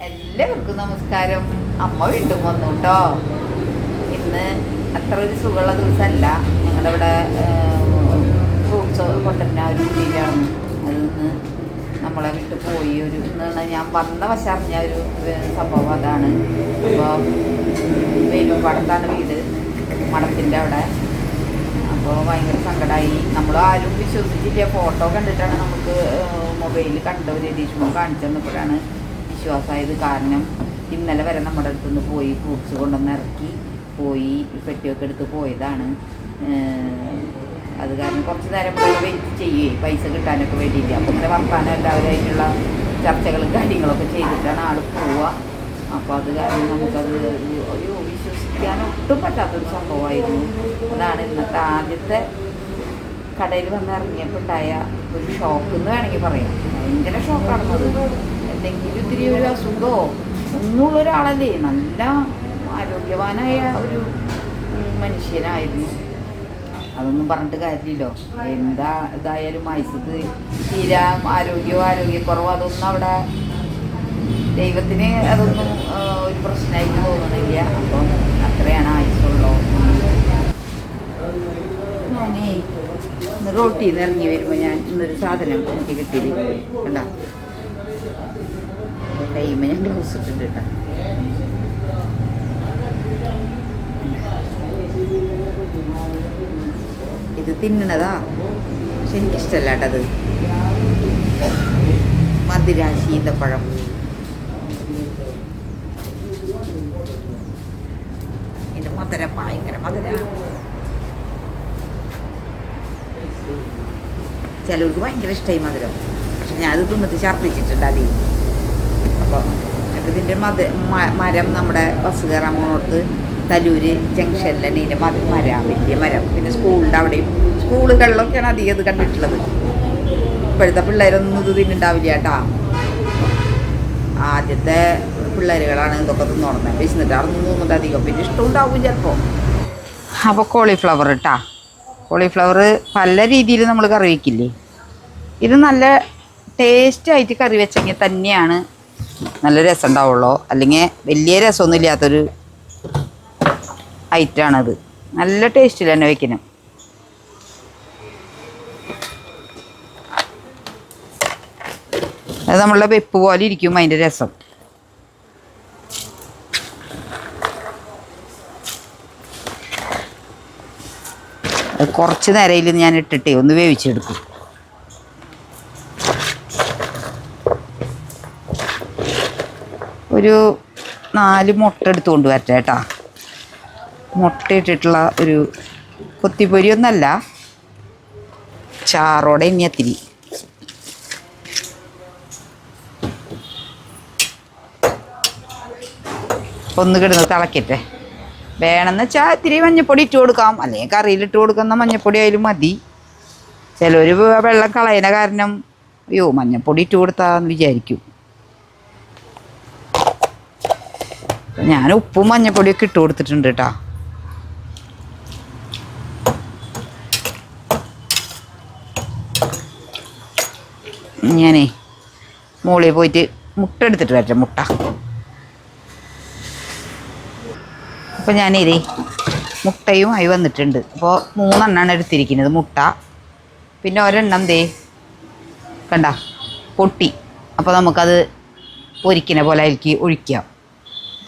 എല്ലാവർക്കും നമസ്കാരം. അമ്മ വീണ്ടും വന്നു കേട്ടോ. ഇന്ന് അത്ര ഒരു സുഖമുള്ള ദിവസമല്ല. ഞങ്ങളുടെ ഇവിടെ ഫ്രൂട്ട്സ് കൊണ്ടുവരുന്ന ഒരു കുട്ടിയിലാണ്. അതിന്ന് നമ്മളെ വിട്ട് പോയി. ഇന്ന് ഞാൻ വന്ന വശറിഞ്ഞ ഒരു സംഭവം അതാണ്. അപ്പോൾ വേലുംപാടത്താണ് വീട്, മഠത്തിൻ്റെ അവിടെ. അപ്പോൾ ഭയങ്കര സങ്കടമായി. നമ്മൾ ആരും വിശ്വസിച്ചില്ല. ഫോട്ടോ കണ്ടിട്ടാണ് നമുക്ക് മൊബൈലിൽ കണ്ട ഒരു രതീഷ്മ കാണിച്ചു തന്നപ്പോഴാണ് വിശ്വാസമായത്. കാരണം ഇന്നലെ വരെ നമ്മുടെ അടുത്തുനിന്ന് പോയി ഫ്രൂട്ട്സ് കൊണ്ടുവന്ന് ഇറക്കി പോയി പെട്ടിയൊക്കെ എടുത്ത് പോയതാണ്. അത് കാരണം കുറച്ച് നേരം ഇവിടെ വെയിറ്റ് ചെയ്യുകയും പൈസ കിട്ടാനൊക്കെ വേണ്ടിയില്ല. അപ്പോൾ ഇങ്ങനെ വർത്താനം എല്ലാവരായിട്ടുള്ള ചർച്ചകളും കാര്യങ്ങളൊക്കെ ചെയ്തിട്ടാണ് ആൾ പോവുക. അപ്പോൾ അത് കാരണം നമുക്കത് ഒരു വിശ്വസിക്കാൻ ഒട്ടും പറ്റാത്തൊരു സംഭവമായിരുന്നു. അതാണ് ഇന്നത്തെ ആദ്യത്തെ കടയിൽ വന്ന് ഇറങ്ങിയപ്പോൾ ഉണ്ടായ ഒരു ഷോക്ക് എന്ന് വേണമെങ്കിൽ പറയാം. ഭയങ്കര ഷോക്കാണത്. എന്തെങ്കിലും ഇത്തിരി ഒരു അസുഖമോ ഒന്നുമുള്ള ഒരാളല്ലേ, നല്ല ആരോഗ്യവാനായ ഒരു മനുഷ്യനായിരുന്നു. അതൊന്നും പറഞ്ഞിട്ട് കാര്യമില്ലല്ലോ. എന്താ ഇതായാലും ആയുസ്സത്ത് തീരാ ആരോഗ്യക്കുറവ് അതൊന്നും അവിടെ ദൈവത്തിന് അതൊന്നും ഒരു പ്രശ്നമായിട്ട് തോന്നണില്ല. അപ്പം അത്രയാണ് ആയുസ്സുള്ളൂ. ഞാനേ ഇന്ന് റോട്ടിൽ നിന്ന് ഇറങ്ങി വരുമ്പോൾ ഞാൻ ഇന്നൊരു സാധനം എനിക്ക് കിട്ടിയില്ല. കണ്ടാ കൈമ ഞാൻ ഗ്ലൗസ് ഇട്ടിട്ടുണ്ട് കേട്ടോ. ഇത് തിന്നണതാ, പക്ഷെ എനിക്കിഷ്ടമല്ല കേട്ടത്. മധുര ശീതപ്പഴം. ഇത് മധുരം, ഭയങ്കര മധുര. ചിലർക്ക് ഭയങ്കര ഇഷ്ടമായി മധുരം. പക്ഷെ ഞാനത് തിന്നിട്ട് ഛർദ്ദിച്ചിട്ടുണ്ട് അതേ. അപ്പോൾ ഇതിൻ്റെ മരം നമ്മുടെ ബസ് കയറാൻ പോകുന്നിടത്ത് തലൂര് ജംഗ്ഷനിൽ തന്നെ ഇതിൻ്റെ മരം, വലിയ മരം. പിന്നെ സ്കൂളിൻ്റെ അവിടെയും സ്കൂളുകളിലൊക്കെയാണ് അധികം ഇത് കണ്ടിട്ടുള്ളത്. ഇപ്പോഴത്തെ പിള്ളേരൊന്നും ഇത് തിന്നുണ്ടാവില്ല കേട്ടാ. ആദ്യത്തെ പിള്ളേരുകളാണ് ഇതൊക്കെ തിന്നോടുന്നത്. വിശന്നിട്ട് അറന്ന് തിന്നിട്ട് അധികം പിന്നെ ഇഷ്ടമുണ്ടാവും ചിലപ്പോൾ. അപ്പോൾ കോളിഫ്ലവർ ഇട്ടാ. കോളിഫ്ലവർ പല രീതിയിൽ നമ്മൾ കറി വയ്ക്കില്ലേ. ഇത് നല്ല ടേസ്റ്റായിട്ട് കറി വെച്ചെങ്കിൽ തന്നെയാണ് നല്ല രസം ഉണ്ടാവുള്ളൂ. അല്ലെങ്കിൽ വലിയ രസമൊന്നും ഇല്ലാത്തൊരു ഐറ്റമാണത്. നല്ല ടേസ്റ്റിൽ തന്നെ വയ്ക്കണം. അത് നമ്മളുടെ വെപ്പ് പോലെ ഇരിക്കും അതിൻ്റെ രസം. കുറച്ച് നേരയിൽ ഞാൻ ഇട്ടിട്ടേ ഒന്ന് വേവിച്ചെടുക്കും. ഒരു 4 മുട്ട എടുത്തുകൊണ്ട് വരട്ടെ കേട്ടോ. മുട്ട ഇട്ടിട്ടുള്ള ഒരു കൊത്തിപ്പൊരിയൊന്നല്ല, ചാറോടെ ഇനിയത്തിരി. ഒന്ന് കിടന്ന് തിളക്കട്ടെ. വേണമെന്ന് വെച്ചാൽ ഇത്തിരി മഞ്ഞപ്പൊടി ഇട്ട് കൊടുക്കാം, അല്ലെങ്കിൽ കറിയിലിട്ട് കൊടുക്കുന്ന മഞ്ഞപ്പൊടി ആയാലും മതി. ചിലർ വെള്ളം കളയുന്ന കാരണം അയ്യോ മഞ്ഞപ്പൊടി ഇട്ട് കൊടുത്താന്ന് വിചാരിക്കും. ഞാൻ ഉപ്പും മഞ്ഞപ്പൊടിയൊക്കെ ഇട്ട് കൊടുത്തിട്ടുണ്ട് കേട്ടോ. ഞാനേ മുകളിൽ പോയിട്ട് മുട്ട എടുത്തിട്ട് വരട്ടെ. മുട്ട അപ്പോൾ ഞാനിതേ മുട്ടയും ആയി വന്നിട്ടുണ്ട്. അപ്പോൾ 3 എണ്ണമാണ് എടുത്തിരിക്കുന്നത് മുട്ട. പിന്നെ ഒരെണ്ണം ദേ കണ്ട പൊട്ടി. അപ്പോൾ നമുക്കത് പൊരിക്കുന്ന പോലെ അതിലേക്ക് ഒഴിക്കാം.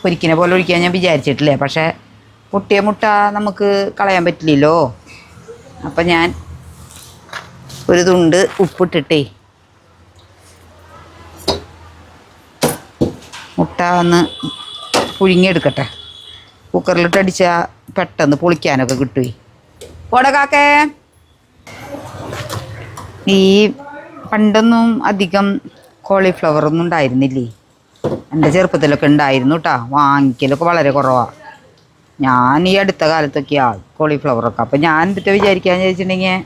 പൊരിക്കുന്ന പോലെ ഒഴിക്കാൻ ഞാൻ വിചാരിച്ചിട്ടില്ലേ, പക്ഷേ പൊട്ടിയ മുട്ട നമുക്ക് കളയാൻ പറ്റില്ലല്ലോ. അപ്പം ഞാൻ ഒരു തുണ്ട് ഉപ്പിട്ടിട്ടേ മുട്ട ഒന്ന് പുഴുങ്ങിയെടുക്കട്ടെ. കുക്കറിലിട്ട് അടിച്ചാൽ പെട്ടെന്ന് പൊളിക്കാനൊക്കെ കിട്ടുമേ. പോടക്കാക്കേ, ഈ പണ്ടൊന്നും അധികം കോളിഫ്ലവറൊന്നും ഉണ്ടായിരുന്നില്ലേ. എൻ്റെ ചെറുപ്പത്തിലൊക്കെ ഉണ്ടായിരുന്നു കേട്ടോ. വാങ്ങിക്കലൊക്കെ വളരെ കുറവാണ്. ഞാൻ ഈ അടുത്ത കാലത്തൊക്കെയാണ് കോളിഫ്ലവറൊക്കെ. അപ്പം ഞാൻ എന്നിട്ട് വിചാരിക്കാന്ന് ചോദിച്ചിട്ടുണ്ടെങ്കിൽ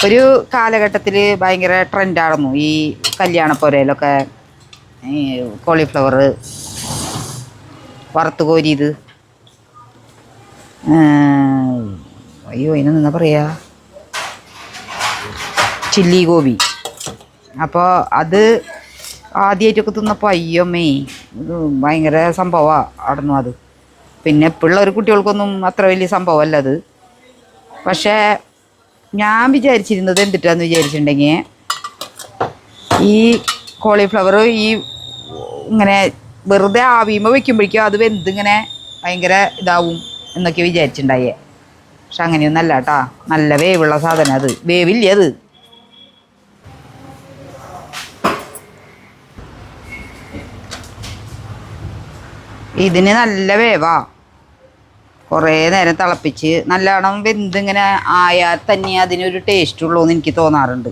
ഒരു കാലഘട്ടത്തിൽ ഭയങ്കര ട്രെൻഡായിരുന്നു ഈ കല്യാണപ്പോരയിലൊക്കെ ഈ കോളിഫ്ലവർ വറുത്ത് കോരിയത്. അയ്യോ അതിനെന്താ പറയുക, ചില്ലി ഗോബി. അപ്പോൾ അത് ആദ്യമായിട്ടൊക്കെ തിന്നപ്പോൾ അയ്യമ്മേ ഇത് ഭയങ്കര സംഭവമാണ് അടന്നു അത്. പിന്നെ ഇപ്പോഴുള്ള ഒരു കുട്ടികൾക്കൊന്നും അത്ര വലിയ സംഭവമല്ല അത്. പക്ഷേ ഞാൻ വിചാരിച്ചിരുന്നത് എന്തിട്ടാന്ന് വിചാരിച്ചിട്ടുണ്ടെങ്കിൽ ഈ കോളിഫ്ലവർ ഈ ഇങ്ങനെ വെറുതെ ആവിയുമ്പോൾ വെക്കുമ്പോഴേക്കും അത് വെന്തിങ്ങനെ ഭയങ്കര ഇതാവും എന്നൊക്കെ വിചാരിച്ചിട്ടുണ്ടായേ. പക്ഷെ അങ്ങനെയൊന്നല്ല കേട്ടാ, നല്ല വേവുള്ള സാധനം അത്. വേവില്ലേ അത്. ഇതിന് നല്ല വേവാ. കുറേ നേരം തിളപ്പിച്ച് നല്ലോണം വെന്തിങ്ങനെ ആയാൽ തന്നെ അതിനൊരു ടേസ്റ്റ് ഉള്ളൂ എന്ന് എനിക്ക് തോന്നാറുണ്ട്.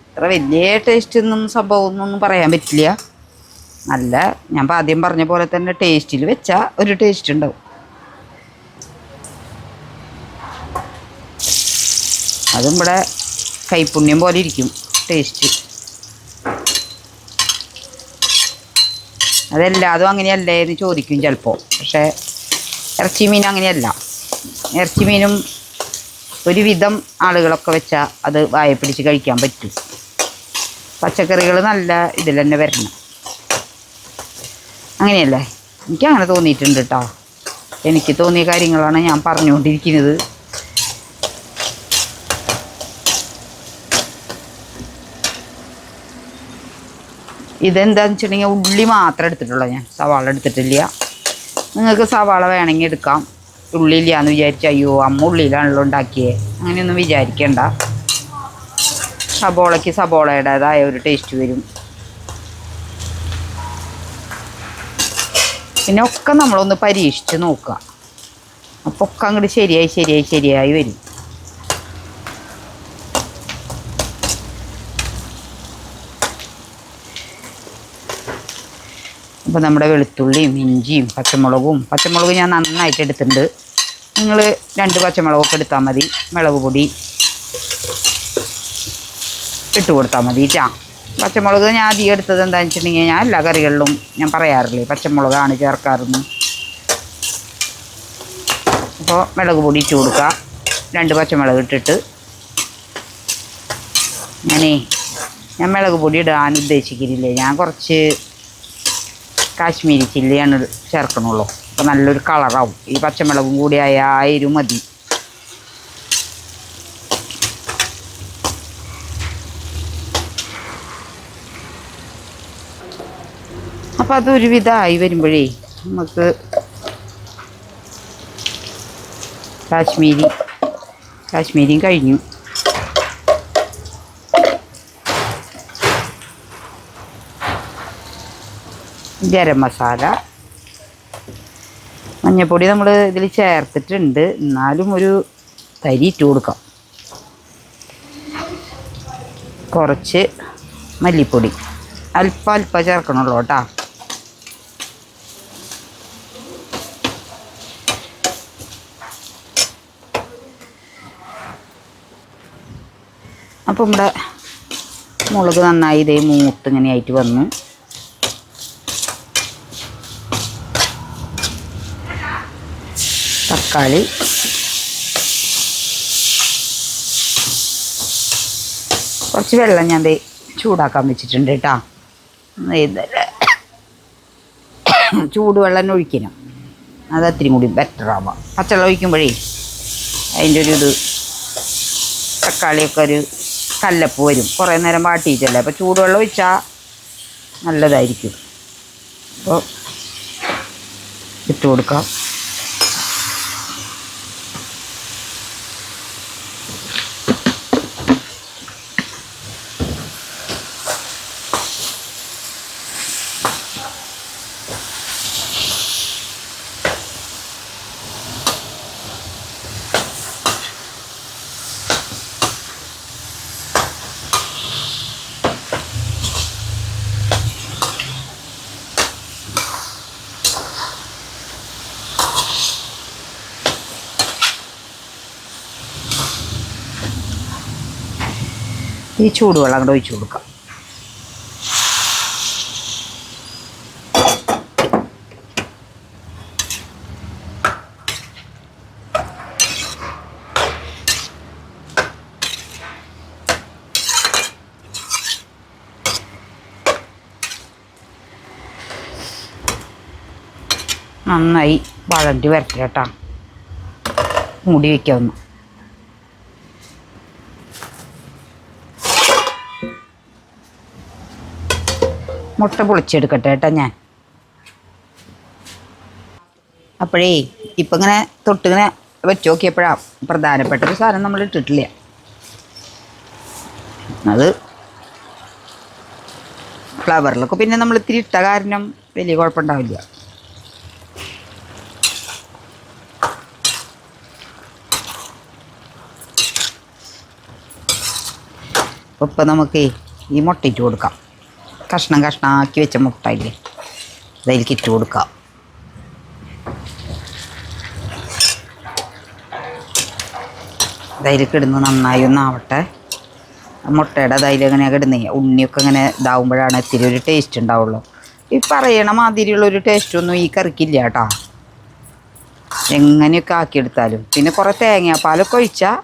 അത്ര വലിയ ടേസ്റ്റ് ഒന്നും സംഭവമൊന്നും പറയാൻ പറ്റില്ല. നല്ല ഞാൻ ആദ്യം പറഞ്ഞ പോലെ തന്നെ ടേസ്റ്റിൽ വെച്ചാൽ ഒരു ടേസ്റ്റ് ഉണ്ടാവും. അതും ഇവിടെ കൈപ്പുണ്യം പോലെ ഇരിക്കും ടേസ്റ്റ്. അതെല്ലാതും അങ്ങനെയല്ലേ എന്ന് ചോദിക്കും ചിലപ്പോൾ. പക്ഷേ ഇറച്ചി മീൻ അങ്ങനെയല്ല. ഇറച്ചി മീനും ഒരുവിധം ആളുകളൊക്കെ വെച്ചാൽ അത് വായ പിടിച്ച് കഴിക്കാൻ പറ്റും. പച്ചക്കറികൾ നല്ല ഇതിൽ തന്നെ വരണം. അങ്ങനെയല്ലേ? എനിക്കങ്ങനെ തോന്നിയിട്ടുണ്ട് കേട്ടോ. എനിക്ക് തോന്നിയ കാര്യങ്ങളാണ് ഞാൻ പറഞ്ഞുകൊണ്ടിരിക്കുന്നത്. ഇതെന്താണെന്ന് വെച്ചിട്ടുണ്ടെങ്കിൽ ഉള്ളി മാത്രം എടുത്തിട്ടുള്ളൂ ഞാൻ, സവാള എടുത്തിട്ടില്ല. നിങ്ങൾക്ക് സവാള വേണമെങ്കിൽ എടുക്കാം. ഉള്ളി ഇല്ലയെന്ന് വിചാരിച്ചാൽ അയ്യോ അമ്മ ഉള്ളിയിലാണല്ലോ ഉണ്ടാക്കിയേ അങ്ങനെയൊന്നും വിചാരിക്കേണ്ട. സബോളയ്ക്ക് സബോളയുടേതായ ഒരു ടേസ്റ്റ് വരും. പിന്നെ ഒക്കെ നമ്മളൊന്ന് പരീക്ഷിച്ച് നോക്കുക. അപ്പോൾ ഒക്കെ അങ്ങോട്ട് ശരിയായി വരും. അപ്പോൾ നമ്മുടെ വെളുത്തുള്ളിയും ഇഞ്ചിയും പച്ചമുളക് ഞാൻ നന്നായിട്ട് എടുത്തിട്ടുണ്ട്. നിങ്ങൾ 2 പച്ചമുളകൊക്കെ എടുത്താൽ മതി. മുളക് പൊടി ഇട്ട് കൊടുത്താൽ മതി കേട്ടോ. പച്ചമുളക് ഞാൻ അധികം എടുത്തത് എന്താണെന്ന് വെച്ചിട്ടുണ്ടെങ്കിൽ ഞാൻ എല്ലാ കറികളിലും ഞാൻ പറയാറില്ലേ പച്ചമുളകാണ് ചേർക്കാറെന്ന്. അപ്പോൾ മുളക് പൊടി ഇട്ട് കൊടുക്കുക. 2 പച്ചമുളക് ഇട്ടിട്ട് ഞാൻ മുളക് പൊടി ഇടാൻ ഉദ്ദേശിക്കുന്നില്ലേ. ഞാൻ കുറച്ച് കാശ്മീരി ചില്ലിയാണ് ചേർക്കണുള്ളൂ. അപ്പോൾ നല്ലൊരു കളറാവും. ഈ പച്ചമുളകും കൂടി ആയാലും മതി. അപ്പോൾ അതൊരുവിധമായി വരുമ്പോഴേ നമുക്ക് കാശ്മീരിയും കഴിഞ്ഞു. ഗരം മസാല, മഞ്ഞൾപ്പൊടി നമ്മൾ ഇതിൽ ചേർത്തിട്ടുണ്ട്. എന്നാലും ഒരു തരി ഇട്ട് കൊടുക്കാം. കുറച്ച് മല്ലിപ്പൊടി അല്പം ചേർക്കണുള്ളൂ കേട്ടോ. അപ്പം നമ്മുടെ മുളക് നന്നായി ഇതേ മൂത്തിങ്ങനെ ആയിട്ട് വന്നു. തക്കാളി കുറച്ച് വെള്ളം ഞാൻ ചൂടാക്കാൻ വെച്ചിട്ടുണ്ട് കേട്ടോ. ചൂടുവെള്ളം ഒഴിക്കണം. അത് അത്തിരി കൂടി ബെറ്ററാവാം. പച്ചവെള്ളം ഒഴിക്കുമ്പോഴേ അതിൻ്റെ ഇത് തക്കാളിയൊക്കെ ഒരു കല്ലപ്പ് വരും. കുറേ നേരം വാട്ടിയിട്ടല്ലേ. അപ്പോൾ ചൂടുവെള്ളം ഒഴിച്ചാൽ നല്ലതായിരിക്കും. അപ്പോൾ ഇട്ട് കൊടുക്കാം. ഈ ചൂടുവെള്ളം അങ്ങോട്ട് ഒഴിച്ചു കൊടുക്കാം. നന്നായി വഴണ്ടി വരട്ടെ കേട്ടോ. മൂടി വയ്ക്കാവുന്നു. മുട്ട പൊളിച്ചെടുക്കട്ടെ കേട്ടോ ഞാൻ. അപ്പോഴേ ഇപ്പം ഇങ്ങനെ തൊട്ടിങ്ങനെ വെച്ച് നോക്കിയപ്പോഴാണ് പ്രധാനപ്പെട്ട ഒരു സാധനം നമ്മൾ ഇട്ടിട്ടില്ല. അത് ഫ്ലവറിലൊക്കെ പിന്നെ നമ്മൾ ഇത്തിരി ഇട്ട കാരണം വലിയ കുഴപ്പമുണ്ടാവില്ല. അപ്പോൾ ഇപ്പം നമുക്ക് ഈ മുട്ട ഇട്ട് കൊടുക്കാം. കഷ്ണം കഷ്ണമാക്കി വെച്ച മുട്ട ഇല്ലേ, അതിലേക്ക് ഇട്ട് കൊടുക്കാം. അതിലേക്ക് ഇടുന്നു നന്നായി ഒന്നാവട്ടെ. മുട്ടയുടെ അതിലെങ്ങനെയൊക്കെ ഇടുന്നേ ഉണ്ണിയൊക്കെ ഇങ്ങനെ ഇതാവുമ്പോഴാണ് ഇത്തിരി ഒരു ടേസ്റ്റ് ഉണ്ടാവുള്ളൂ. ഈ പറയണ മാതിരിയുള്ളൊരു ടേസ്റ്റൊന്നും ഈ കറിക്കില്ല കേട്ടോ, എങ്ങനെയൊക്കെ ആക്കിയെടുത്താലും. പിന്നെ കുറേ തേങ്ങാപ്പാലൊക്കെ ഒഴിച്ചാൽ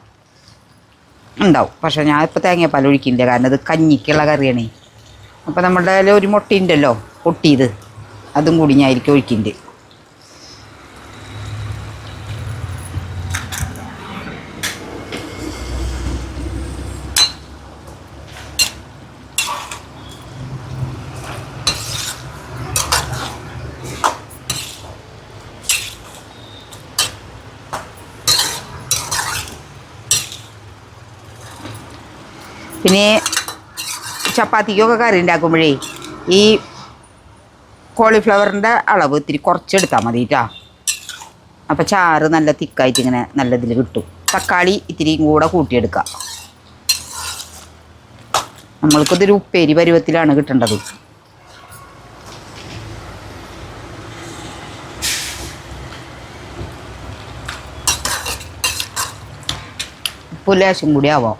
ഉണ്ടാവും. പക്ഷേ ഞാൻ ഇപ്പോൾ തേങ്ങാപ്പാൽ ഒഴിക്കില്ല, കാരണം അത് കഞ്ഞിക്കുള്ള കറിയാണേ. അപ്പോൾ നമ്മുടെ കയ്യിൽ ഒരു മുട്ടയുണ്ടല്ലോ പൊട്ടിയത്, അതും കൂടി ഞാൻ ആയിരിക്കും ഒഴിക്കുന്നുണ്ട്. പിന്നെ ചപ്പാത്തിക്കൊക്കെ കറി ഉണ്ടാക്കുമ്പോഴേ ഈ കോളിഫ്ലവറിൻ്റെ അളവ് ഇത്തിരി കുറച്ചെടുത്താൽ മതി കേട്ടോ. അപ്പോൾ ചാറ് നല്ല തിക്കായിട്ട് ഇങ്ങനെ നല്ല ഇതിൽ കിട്ടും. തക്കാളി ഇത്തിരിയും കൂടെ കൂട്ടിയെടുക്കുക. നമ്മൾക്കിതൊരു ഉപ്പേരി പരുവത്തിലാണ് കിട്ടേണ്ടത്. ഉപ്പ് ലേശം കൂടി ആവാം.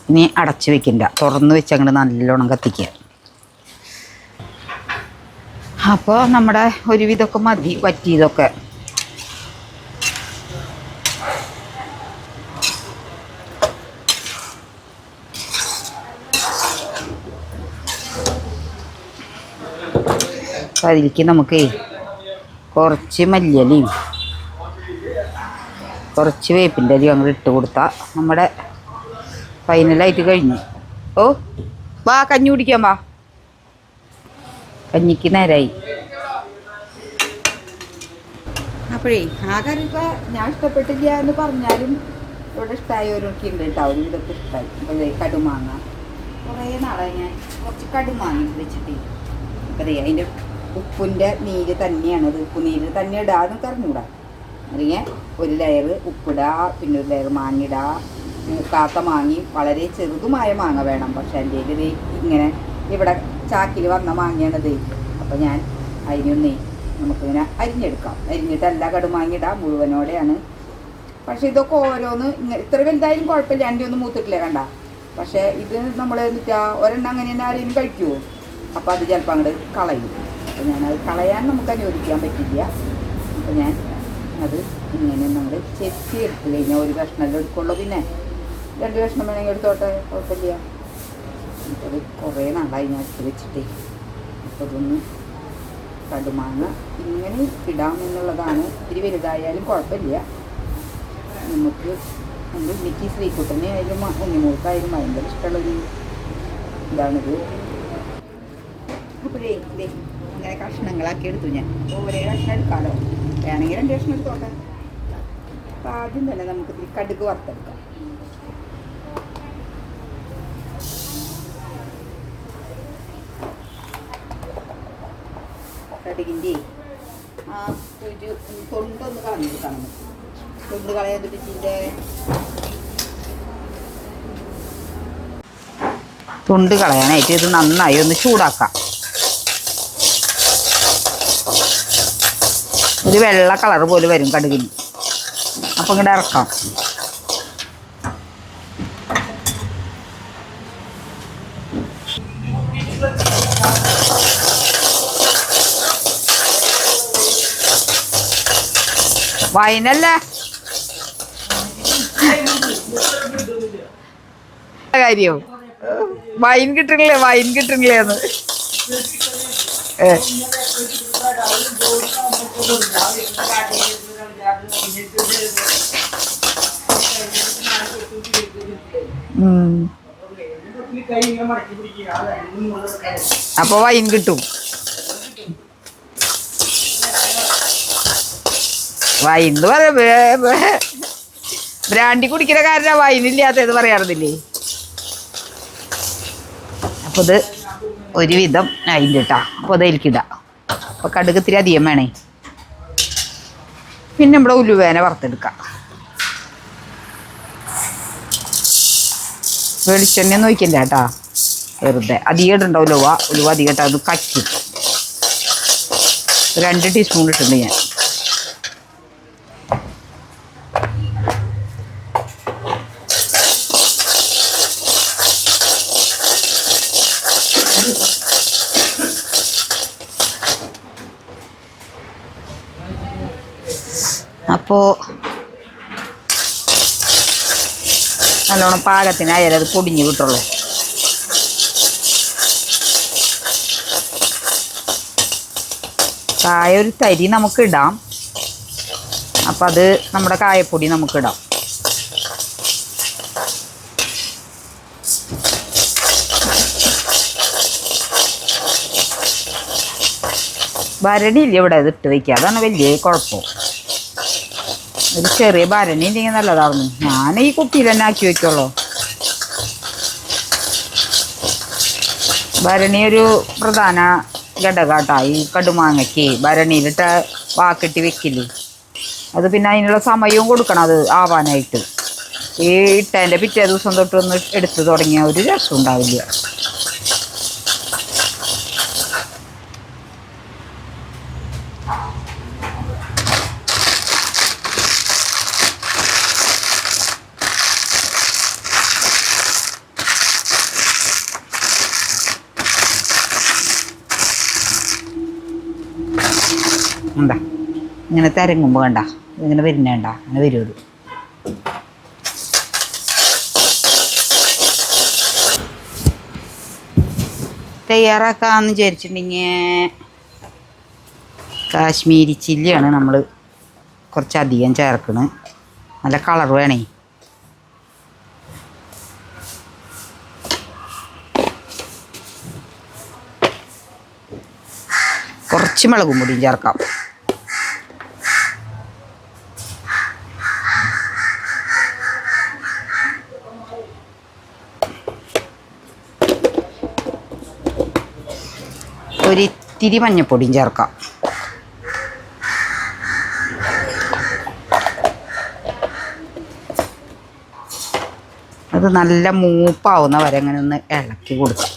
ഇനി അടച്ച് വെക്കണ്ട, തുറന്ന് വെച്ച് അങ്ങോട്ട് നല്ലോണം കത്തിക്കുക. അപ്പോൾ നമ്മുടെ ഒരുവിധമൊക്കെ മതി വറ്റിയതൊക്കെ. അപ്പോൾ അതിലേക്ക് നമുക്ക് കുറച്ച് മല്ലിയിലയും കുറച്ച് വേപ്പിൻ്റെ അരിയും അങ്ങോട്ട് ഇട്ട് കൊടുത്താൽ നമ്മുടെ ഫൈനലായിട്ട് കഴിഞ്ഞു. ഓ വാ കഞ്ഞി കുടിക്കാൻ വാ, കഞ്ഞിക്ക് നേരായി. അപ്പോഴേ ആ കറി ഇപ്പോൾ ഞാൻ ഇഷ്ടപ്പെട്ടില്ല എന്ന് പറഞ്ഞാലും ഇവിടെ ഇഷ്ടമായവരൊക്കെ ഉണ്ട് കേട്ടോ. ഒരു ഇതൊക്കെ ഇഷ്ടമായി. അപ്പോൾ കടുമാങ്ങ കുറേ നാളായി ഞാൻ കുറച്ച് കടുമാങ്ങ വെച്ചിട്ട്. അപ്പോൾ അതിൻ്റെ ഉപ്പിൻ്റെ നീര് തന്നെയാണത്. ഉപ്പ് നീര് തന്നെ ഇടാന്ന് പറഞ്ഞുകൂടാ. അല്ലെങ്കിൽ ഒരു ലെയർ ഉപ്പിടുക, പിന്നെ ഒരു ലെയർ മാങ്ങിടുക. മൂക്കാത്ത മാങ്ങയും വളരെ ചെറുതുമായ മാങ്ങ വേണം. പക്ഷെ എൻ്റെ ഇത് ഇങ്ങനെ ഇവിടെ ചാക്കിൽ വന്ന മാങ്ങയാണത്. അപ്പോൾ ഞാൻ അതിനൊന്നേ നമുക്കിങ്ങനെ അരിഞ്ഞെടുക്കാം. അരിഞ്ഞിട്ട് എല്ലാ കടുമാങ്ങിടാം, മുഴുവനോടെയാണ്. പക്ഷേ ഇതൊക്കെ ഓരോന്ന് ഇങ്ങനെ ഇത്ര വലുതായാലും കുഴപ്പമില്ല. എൻ്റെ ഒന്നും മൂത്തിട്ടില്ല കണ്ട. പക്ഷേ ഇത് നമ്മൾ എന്നിട്ടാ ഒരെണ്ണം അങ്ങനെ തന്നെ ആരെങ്കിലും കഴിക്കുമോ? അപ്പോൾ അത് ചിലപ്പോൾ അങ്ങോട്ട് കളയും. അപ്പോൾ ഞാനത് കളയാൻ നമുക്ക് അനുവദിക്കാൻ പറ്റില്ല. അപ്പോൾ ഞാൻ അത് ഇങ്ങനെ നമ്മൾ ചെത്തി എടുത്ത് കഴിഞ്ഞാൽ ഒരു കഷ്ണമെല്ലാം എടുക്കുള്ളൂ. പിന്നെ 2 കഷ്ണം വേണമെങ്കിൽ എടുത്തോട്ടെ, കുഴപ്പമില്ല. അത് കുറേ നാളായി ഞാൻ എടുത്ത് വെച്ചിട്ടേ. അപ്പോൾ അതൊന്ന് കടുമാങ്ങ ഇങ്ങനെ ഇടാമെന്നുള്ളതാണ്. ഇത്തിരി വലുതായാലും കുഴപ്പമില്ല. നമുക്ക് എൻ്റെ ഉണ്ണിക്ക് ശ്രീകുട്ടനെ ആയാലും ഉണ്ണിമോൾക്കായാലും ഭയങ്കര ഇഷ്ടമുള്ളൊരു ഇതാണിത്. അപ്പോഴേ ഇതേ അങ്ങനെ കഷ്ണങ്ങളാക്കി എടുത്തു ഞാൻ. അപ്പോൾ ഒരേ കഷ്ണം എടുക്കാമല്ലോ, വേണമെങ്കിൽ 2 കഷ്ണം എടുത്തോട്ടെ. അപ്പോൾ ആദ്യം തന്നെ നമുക്ക് ഇത്തിരി കടുക് വറുത്തെടുക്കാം. കടുകിൻ്റെ ആ ഒരു തൊണ്ടൊന്ന് കളഞ്ഞെടുക്കാം നമുക്ക്. തൊണ്ട് കളയാൻ ഇതിൻ്റെ തൊണ്ട് കളയാനായിട്ട് ഇത് നന്നായി ഒന്ന് ചൂടാക്കാം. ഒരു വെള്ള കളർ പോലെ വരും കടുകിന്. അപ്പം ഇങ്ങോട്ട് ഇറക്കാം. വൈനല്ല കാര്യം വൈൻ കിട്ടണില്ലേന്ന് അപ്പൊ വൈൻ കിട്ടും. വൈൻ എന്ന് പറയാ ബ്രാൻഡി കുടിക്കുന്ന കാരണം വൈനില്ലാത്തത് പറയാറുന്നില്ലേ. അപ്പൊ ഇത് ഒരുവിധം അതിൻ്റെ കേട്ടോ. അപ്പോൾ അതിലേക്കിടാം. അപ്പോൾ കടുക് ഇത്തിരി അധികം വേണേ. പിന്നെ നമ്മുടെ ഉലുവേന വറുത്തെടുക്കാം. വെളിച്ചെണ്ണ ഒന്നും ഒഴിക്കണ്ട കേട്ടോ, വെറുതെ അധികം ഇടണ്ട. ഉലുവ അധികം ഇട്ടാൽ അത് കക്കി. 2 ടീസ്പൂൺ ഇട്ടിട്ടുണ്ട് ഞാൻ. അപ്പോൾ നല്ലോണം പാകത്തിനായാലും അത് പൊടിഞ്ഞ് കിട്ടുള്ളൂ. കായ ഒരു തരി നമുക്കിടാം. അപ്പം അത് നമ്മുടെ കായപ്പൊടി നമുക്കിടാം. ഭരണിയില്ല ഇവിടെ, ഇത് ഇട്ട് വയ്ക്കുക. അതാണ് വലിയ കുഴപ്പം. ഒരു ചെറിയ ഭരണി ഉണ്ടെങ്കിൽ നല്ലതായിരുന്നു. ഞാൻ ഈ കുപ്പിയിൽ തന്നെ ആക്കി വയ്ക്കുള്ളൂ. ഭരണി ഒരു പ്രധാന ഘടകട്ടാ ഈ കടുമാങ്ങയ്ക്ക്. ഭരണിയിലിട്ട് വാക്കിട്ട് വെക്കില്ലേ, അത് പിന്നെ അതിനുള്ള സമയവും കൊടുക്കണം അത് ആവാനായിട്ട്. ഈ ഇട്ടതിൻ്റെ പിറ്റേ ദിവസം തൊട്ടൊന്ന് എടുത്ത് തുടങ്ങിയ ഒരു രസം ഉണ്ടാവില്ല. എന്താ ഇങ്ങനെ തിരങ്ങുമ്പോൾ കണ്ട ഇങ്ങനെ വരുന്നേണ്ട, അങ്ങനെ വരുമത്. തയ്യാറാക്കാമെന്ന് വിചാരിച്ചിട്ടുണ്ടെങ്കിൽ കാശ്മീരി ചില്ലിയാണ് നമ്മൾ കുറച്ചധികം ചേർക്കണത്. നല്ല കളർ വേണേ. കുറച്ച് മുളകും പൊടിയും ചേർക്കാം. ഒരിത്തിരി മഞ്ഞപ്പൊടിയും ചേർക്കാം. അത് നല്ല മൂപ്പാവുന്ന വരെ അങ്ങനെ ഒന്ന് ഇളക്കി കൊടുക്കാം.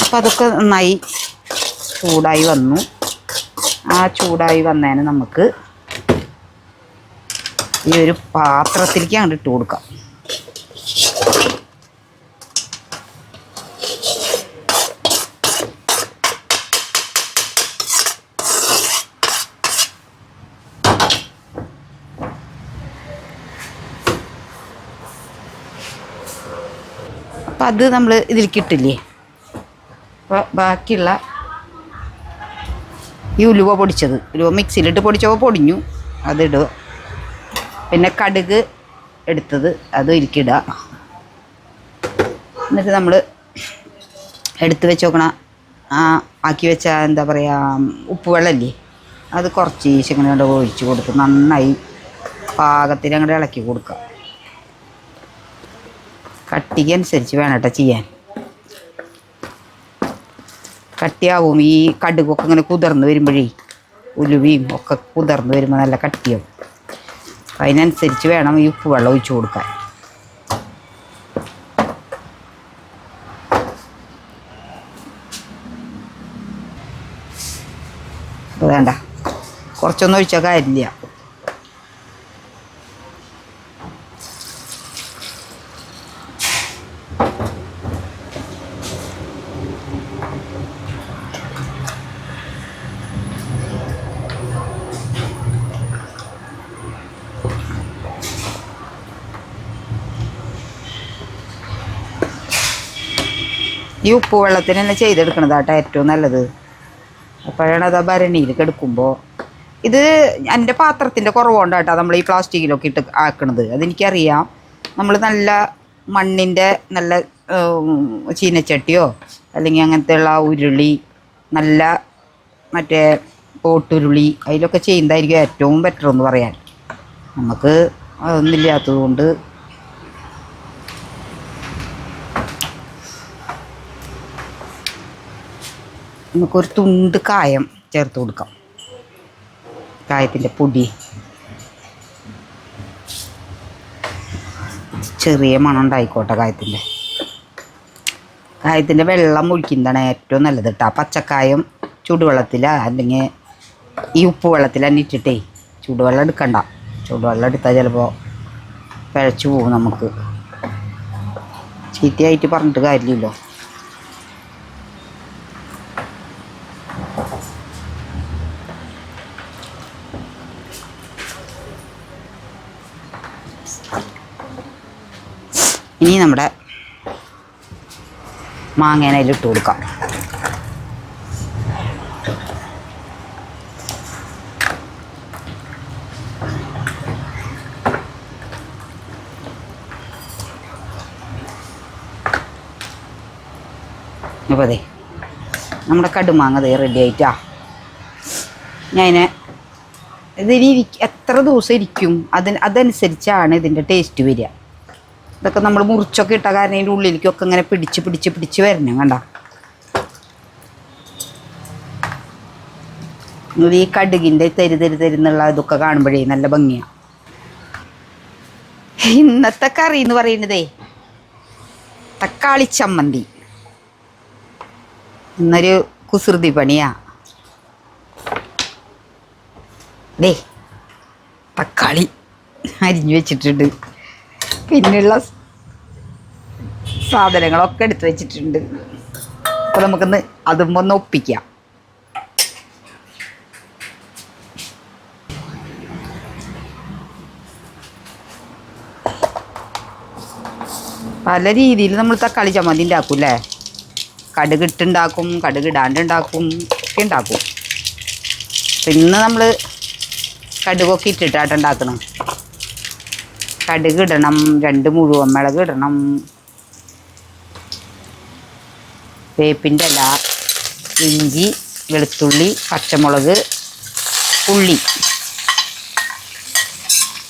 അപ്പം അതൊക്കെ നന്നായി ചൂടായി വന്നു. ആ ചൂടായി വന്നതിന് നമുക്ക് ഈ ഒരു പാത്രത്തിലേക്ക് അങ്ങോട്ട് ഇട്ട് കൊടുക്കാം. അപ്പം അത് നമ്മൾ ഇതിലേക്ക് ഇട്ടില്ലേ. അപ്പോൾ ബാക്കിയുള്ള ഈ ഉലുവ പൊടിച്ചത്, ഉലുവ മിക്സിയിലിട്ട് പൊടിച്ചപ്പോൾ പൊടിഞ്ഞു, അതിടുക. പിന്നെ കടുക് എടുത്തത് അത് ഇരിക്കിടുക. എന്നിട്ട് നമ്മൾ എടുത്ത് വെച്ച് നോക്കണ ആക്കി വെച്ച എന്താ പറയുക ഉപ്പ് വെള്ളമില്ലേ, അത് കുറച്ച് ഇങ്ങനെ കൊണ്ട് ഒഴിച്ച് കൊടുത്ത് നന്നായി പാകത്തിന് അങ്ങോട്ട് ഇളക്കി കൊടുക്കുക. കട്ടിക്ക് അനുസരിച്ച് വേണം കേട്ടോ ചെയ്യാൻ. കട്ടിയാവും. ഈ കടുകൊക്കെ ഇങ്ങനെ കുതിർന്ന് വരുമ്പോഴേ ഉലുവയും ഒക്കെ കുതിർന്ന് വരുമ്പോൾ നല്ല കട്ടിയാവും. അതിനനുസരിച്ച് വേണം ഈ ഉപ്പ് വെള്ളം ഒഴിച്ച് കൊടുക്കാൻ. അപ്പോൾ വേണ്ട, കുറച്ചൊന്നും ഒഴിച്ചാൽ കാര്യമില്ല. ഈ ഉപ്പ് വെള്ളത്തിന് തന്നെ ചെയ്തെടുക്കണതാട്ടോ ഏറ്റവും നല്ലത്. അപ്പോഴാണ് അത് ആ ഭരണിയിൽ കിടക്കുമ്പോൾ. ഇത് എൻ്റെ പാത്രത്തിൻ്റെ കുറവുകൊണ്ടാട്ടോ നമ്മൾ ഈ പ്ലാസ്റ്റിക്കിലൊക്കെ ഇട്ട് ആക്കണത്. അതെനിക്കറിയാം. നമ്മൾ നല്ല മണ്ണിൻ്റെ നല്ല ചീനച്ചട്ടിയോ അല്ലെങ്കിൽ അങ്ങനത്തെയുള്ള ഉരുളി, നല്ല മറ്റേ ഓട്ടുരുളി, അതിലൊക്കെ ചെയ്യുന്നതായിരിക്കും ഏറ്റവും ബെറ്റർ എന്ന് പറയാൻ. നമുക്ക് അതൊന്നുമില്ലാത്തത് കൊണ്ട് നമുക്കൊരു തുണ്ട് കായം ചേർത്ത് കൊടുക്കാം. കായത്തിൻ്റെ പൊടി, ചെറിയ മണം ഉണ്ടായിക്കോട്ടെ. കായത്തിൻ്റെ വെള്ളം ഒഴിക്കുന്നതാണ് ഏറ്റവും നല്ലത് കേട്ടോ. പച്ചക്കായം ചൂടുവെള്ളത്തിൽ അല്ലെങ്കിൽ ഈ ഉപ്പ് വെള്ളത്തിൽ തന്നെ ഇട്ടിട്ടേ, ചൂടുവെള്ളം എടുക്കണ്ട. ചൂടുവെള്ളം എടുത്താൽ ചിലപ്പോൾ പിഴച്ചു പോകും. നമുക്ക് ചീത്തയായിട്ട് പറഞ്ഞിട്ട് കാര്യമില്ലല്ലോ. ഇനി നമ്മുടെ മാങ്ങേനയിലിട്ട് കൊടുക്കാം. അപ്പോൾ അതെ നമ്മുടെ കടുമാങ്ങ റെഡി ആയിട്ടാ. ഞാൻ ഇതിനി എത്ര ദിവസം ഇരിക്കും അതനുസരിച്ചാണ് ഇതിൻ്റെ ടേസ്റ്റ് വരിക. ഇതൊക്കെ നമ്മൾ മുറിച്ചൊക്കെ ഇട്ട കാരണം ഇതിൻ്റെ ഉള്ളിലേക്കൊക്കെ ഇങ്ങനെ പിടിച്ച് വരണം. കണ്ട, ഈ കടുകിൻ്റെ തരുന്നുള്ള ഇതൊക്കെ കാണുമ്പോഴേ നല്ല ഭംഗിയാണ്. ഇന്നത്തെ കറി എന്ന് പറയുന്നതേ തക്കാളി ചമ്മന്തി. ഇന്നൊരു കുസൃതി പണിയാ. തക്കാളി അരിഞ്ഞു വെച്ചിട്ടുണ്ട്, പിന്നെയുള്ള സാധനങ്ങളൊക്കെ എടുത്ത് വെച്ചിട്ടുണ്ട്. അപ്പോൾ നമുക്കൊന്ന് അതും ഒന്ന് ഒപ്പിക്കാം. പല രീതിയിൽ നമ്മൾ തക്കാളി ചമ്മന്തി ഉണ്ടാക്കും അല്ലേ. കടുകിട്ടുണ്ടാക്കും, കടുകിടാണ്ടുണ്ടാക്കും, ഒക്കെ ഉണ്ടാക്കും. ഇന്ന് നമ്മൾ കടുകൊക്കെ ഇട്ടിട്ടാണ് ഉണ്ടാക്കണം. കടുകിടണം, 2 മുഴുവൻ മുളക് ഇടണം, വേപ്പിൻ്റെ ഇല, ഇഞ്ചി, വെളുത്തുള്ളി, പച്ചമുളക്, ഉള്ളി.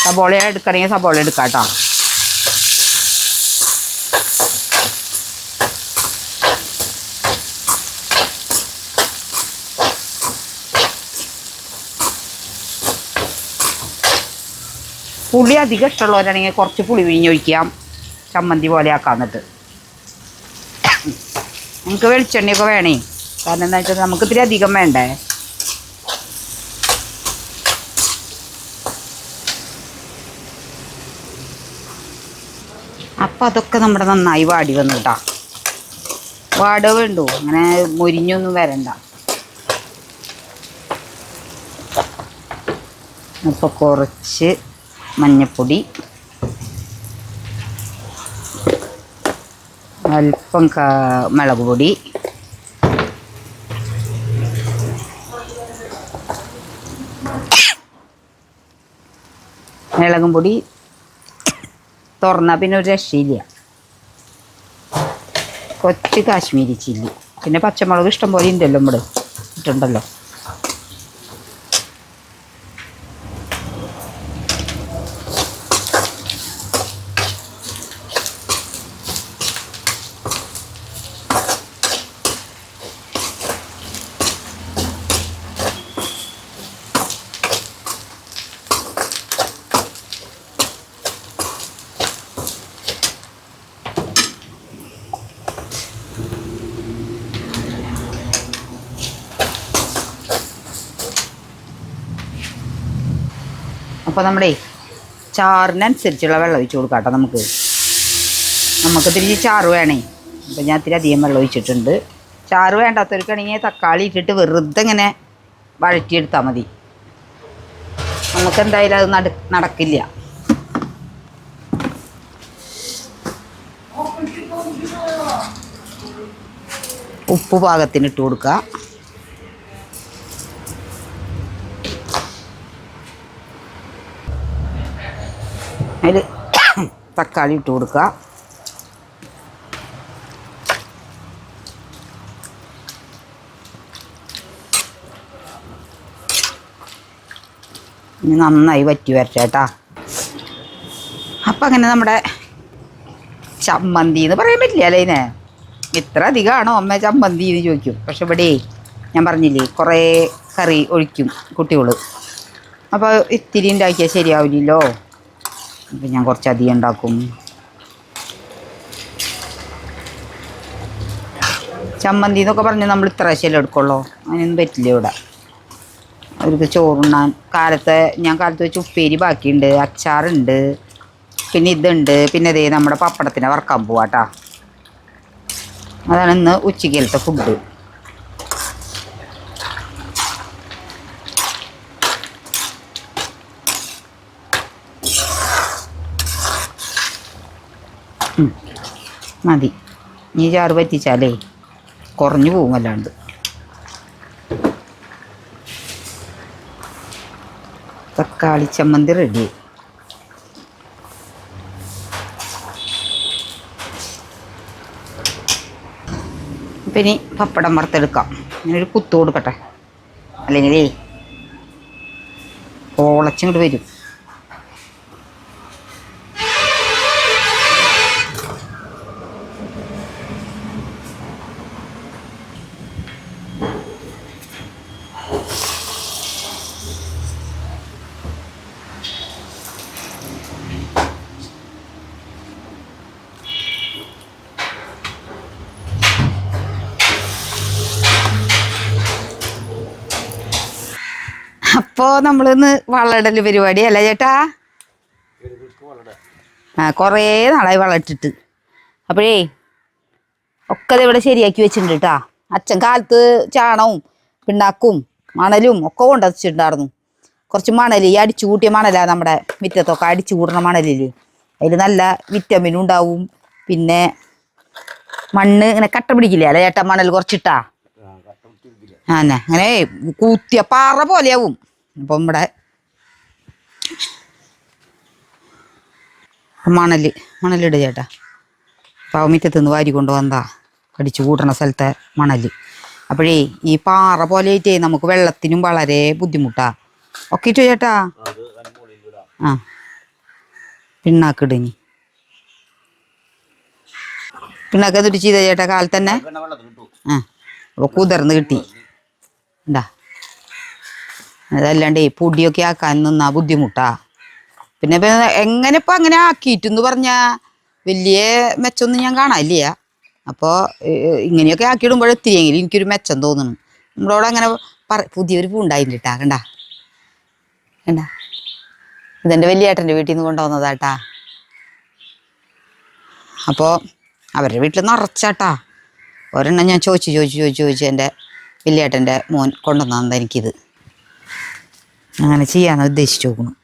സബോള എടുക്കണമെങ്കിൽ സബോള എടുക്കാം കേട്ടോ. പുളി അധികം ഇഷ്ടമുള്ളവരാണെങ്കിൽ കുറച്ച് പുളി പിഴിഞ്ഞൊഴിക്കാം, ചമ്മന്തി പോലെ ആക്കാം. എന്നിട്ട് നമുക്ക് വെളിച്ചെണ്ണയൊക്കെ വേണേ. കാരണം എന്താ വെച്ചാൽ നമുക്ക് ഇത്തിരി അധികം വേണ്ടേ. അപ്പം അതൊക്കെ നമ്മുടെ നന്നായി വാടി വന്നു കേട്ടോ. വാട വേണ്ടു, അങ്ങനെ മൊരിഞ്ഞൊന്നും വരണ്ട. അപ്പോൾ കുറച്ച് മഞ്ഞൾപ്പൊടി, അല്പം മുളക് പൊടി, മുളകും പൊടി തുറന്നാൽ പിന്നെ ഒരു രക്ഷയില്ല. കുറച്ച് കാശ്മീരി ചില്ലി, പിന്നെ പച്ചമുളക് ഇഷ്ടം പോലെ ഉണ്ടല്ലോ, നമ്മൾ ഇട്ടുണ്ടല്ലോ. അപ്പോൾ നമ്മുടെ ചാറിനനുസരിച്ചുള്ള വെള്ളം ഒഴിച്ച് കൊടുക്കാം കേട്ടോ. നമുക്ക് തിരിച്ച് ചാറ് വേണേ. അപ്പോൾ ഞാൻ ഇത്തിരി അധികം വെള്ളം ഒഴിച്ചിട്ടുണ്ട്. ചാറ് വേണ്ടാത്തവർക്കാണെങ്കിൽ തക്കാളി ഇട്ടിട്ട് വെറുതെ ഇങ്ങനെ വഴറ്റിയെടുത്താൽ മതി. നമുക്കെന്തായാലും അത് നടക്കില്ല. ഉപ്പ് പാകത്തിന് ഇട്ട് കൊടുക്കുക. അതിൽ തക്കാളി ഇട്ട് കൊടുക്കുക. ഇനി നന്നായി വറ്റി വരട്ടെ കേട്ടോ. അപ്പം അങ്ങനെ നമ്മുടെ ചമ്മന്തി എന്ന് പറയാൻ പറ്റില്ല അല്ലേ ഇതിനെ. ഇത്ര അധികമാണോ അമ്മ ചമ്മന്തി എന്ന് ചോദിക്കും. പക്ഷെ ഇവിടെ ഞാൻ പറഞ്ഞില്ലേ കുറേ കറി ഒഴിക്കും കുട്ടികൾ. അപ്പോൾ ഇത്തിരി ഉണ്ടാക്കിയാൽ ശരിയാവില്ലല്ലോ. അപ്പം ഞാൻ കുറച്ചധികം ഉണ്ടാക്കും. ചമ്മന്തി എന്നൊക്കെ പറഞ്ഞാൽ നമ്മൾ ഇത്ര ശരി എടുക്കുള്ളൂ. അതിനൊന്നും പറ്റില്ല ഇവിടെ. അവർക്ക് ചോറുണ്ണാൻ ഞാൻ കാലത്ത് വെച്ച് ഉപ്പേരി ബാക്കിയുണ്ട്, അച്ചാറുണ്ട്, പിന്നെ ഇതുണ്ട്, പിന്നെ ഇതേ നമ്മുടെ പപ്പടത്തിനെ വറക്കാൻ പോവാട്ടോ. അതാണ് ഇന്ന് ഉച്ചക്കലത്തെ ഫുഡ്. മതി. ഈ ചാറ് പറ്റിച്ചാലേ കുറഞ്ഞു പോകും അല്ലാണ്ട്. തക്കാളി ചമ്മന്തി റെഡി. അപ്പം ഇനി പപ്പടം വറുത്തെടുക്കാം. ഞാനൊരു കുത്തു കൊടുക്കട്ടെ, അല്ലെങ്കിലേ ഓളച്ചിങ്ങോട്ട് വരും. അപ്പോൾ നമ്മളിന്ന് വളമിടൽ പരിപാടി അല്ല ചേട്ടാ? കുറേ നാളായി വളമിട്ടിട്ട്. അപ്പോഴേ ഒക്കെ ഇവിടെ ശരിയാക്കി വെച്ചിട്ടുണ്ട് കേട്ടാ. അച്ഛൻ കാലത്ത് ചാണവും പിണ്ണാക്കും മണലും ഒക്കെ കൊണ്ടുവച്ചിട്ടുണ്ടായിരുന്നു. കുറച്ച് മണൽ, ഈ അടിച്ചു കൂട്ടിയ മണലാണ് നമ്മുടെ മുറ്റത്തൊക്കെ അടിച്ചു കൂട്ടണ മണലില്ലേ, അതിൽ നല്ല വിറ്റമിനും ഉണ്ടാവും. പിന്നെ മണ്ണ് ഇങ്ങനെ കട്ട പിടിക്കില്ലേ അല്ല ചേട്ടാ, മണൽ കുറച്ചിട്ടാ അങ്ങനെ കൂത്തിയ പാറ പോലെയാവും. അപ്പം നമ്മുടെ മണലിട് ചേട്ടാ. അപ്പോൾ മുറ്റത്ത് നിന്ന് വാരി കൊണ്ടുവന്നാ അടിച്ചു കൂട്ടണ സ്ഥലത്തെ മണൽ. അപ്പോഴേ ഈ പാറ പോലെ ആയിട്ടേ നമുക്ക് വെള്ളത്തിനും വളരെ ബുദ്ധിമുട്ടാ. ഒക്കെ ഇട്ടോ ചേട്ടാ. ആ പിണ്ണാക്കിടിനി. പിണ്ണാക്ക് എന്നിട്ട് ചെയ്ത ചേട്ടാ കാലത്ത് തന്നെ. അപ്പോൾ കുതിർന്ന് കിട്ടി ഉണ്ടാ. അതല്ലാണ്ടേ പൊടിയൊക്കെ ആക്കാൻ നിന്നാ ബുദ്ധിമുട്ടാ. പിന്നെ എങ്ങനെ ഇപ്പം അങ്ങനെ ആക്കിയിട്ടെന്ന് പറഞ്ഞാൽ വലിയ മെച്ചമൊന്നും ഞാൻ കാണാനില്ല. അപ്പോൾ ഇങ്ങനെയൊക്കെ ആക്കിയിടുമ്പോൾ എത്തിയെങ്കിലും എനിക്കൊരു മെച്ചം തോന്നുന്നു. നമ്മളോട് അങ്ങനെ പുതിയൊരു പൂണ്ടായിരുന്നു കേട്ടാ. കണ്ടാ കണ്ടാ, ഇതെൻ്റെ വലിയേട്ടൻ്റെ വീട്ടിൽ നിന്ന് കൊണ്ടുവന്നതാട്ടാ. അപ്പോൾ അവരുടെ വീട്ടിൽ നിറച്ചാട്ടാ. ഒരെണ്ണം ഞാൻ ചോദിച്ച് എൻ്റെ വലിയേട്ടൻ്റെ മോൻ കൊണ്ടുവന്നതാ എനിക്കിത്. അങ്ങനെ ചെയ്യാമെന്ന് ഉദ്ദേശിച്ച് നോക്കണം.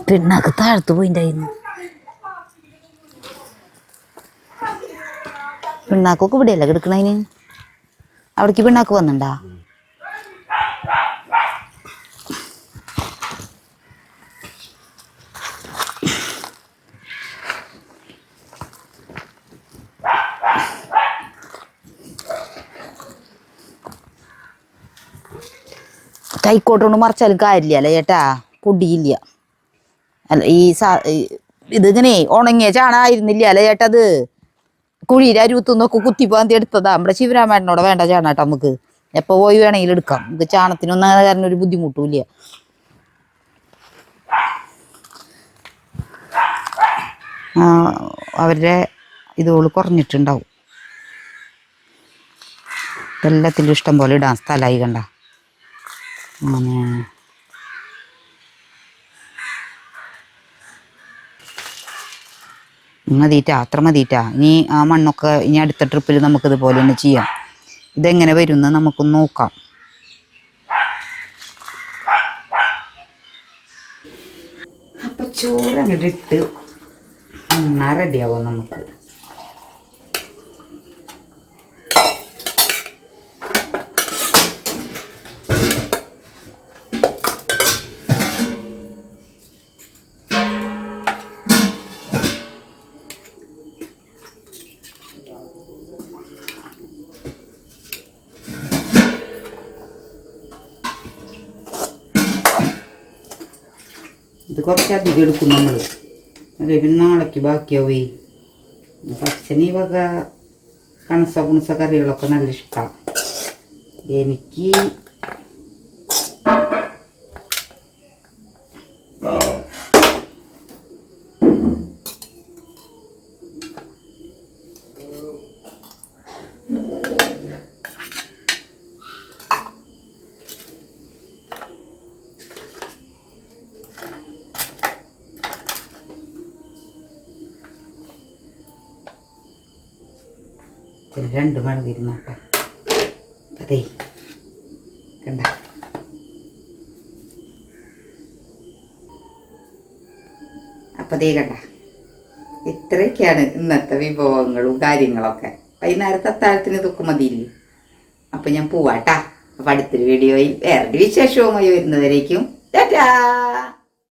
പിണ്ണാക്ക് താഴത്ത് പോയിണ്ടായിരുന്നു. പിണ്ണാക്കൊക്കെ ഇവിടെയല്ല കിടക്കണതിന്. അവിടേക്ക് പിണ്ണാക്ക് വന്നിണ്ടാ? കൈക്കോട്ടുകൊണ്ട് മറിച്ചാലും കാര്യമില്ല അല്ലേ ചേട്ടാ, പൊടിയില്ല. അല്ല ഇതിങ്ങനെ ഉണങ്ങിയ ചാണായിരുന്നില്ല അല്ലേ ചേട്ടാ? അത് കുഴിയിൽ അരുവത്തുനിന്നൊക്കെ കുത്തിപ്പാന്തി എടുത്തതാ. നമ്മുടെ ശിവരാമേട്ടനോട് വേണ്ട ചാണാട്ടാ, നമുക്ക് എപ്പോൾ പോയി വേണമെങ്കിലും എടുക്കാം. നമുക്ക് ചാണത്തിനൊന്നും അങ്ങനെ കാരണം ഒരു ബുദ്ധിമുട്ടുമില്ല. അവരുടെ ഇതുപോലെ കുറഞ്ഞിട്ടുണ്ടാവും. എല്ലാത്തിലും ഇഷ്ടം പോലെ ഇടാൻ സ്ഥലമായി കണ്ട. അങ്ങനെ മതിയിട്ടാ, അത്ര മതിയിട്ടാ. ഇനി ആ മണ്ണൊക്കെ ഇനി അടുത്ത ട്രിപ്പിൽ നമുക്കിതുപോലെ തന്നെ ചെയ്യാം. ഇതെങ്ങനെ വരുമെന്ന് നമുക്കൊന്ന് നോക്കാം. ചോറ് അങ്ങോട്ട് ഇട്ട് റെഡിയാവും നമുക്ക്. ഇത് കുറച്ചധികം എടുക്കും നമ്മൾ. അതെ, പിന്നെ നാളേക്ക് ബാക്കിയാവേ. അച്ഛന് ഈ വക കണസ പുണസ കറികളൊക്കെ നല്ല ഇഷ്ടമാണ്. എനിക്ക് രണ്ട് മണിരുന്നോട്ടെ. അതെ കണ്ട, അപ്പം അതേ കണ്ട, ഇത്രയൊക്കെയാണ് ഇന്നത്തെ വിഭവങ്ങളും കാര്യങ്ങളൊക്കെ. വൈകുന്നേരത്തെ അത്താഴത്തിന് ഇതൊക്കെ മതിയില്ലേ. അപ്പം ഞാൻ പോവാട്ടാ. അപ്പം അടുത്തൊരു വീഡിയോയിൽ വേറൊരു വിശേഷവുമായി വരുന്നവരേക്കും ടാറ്റാ.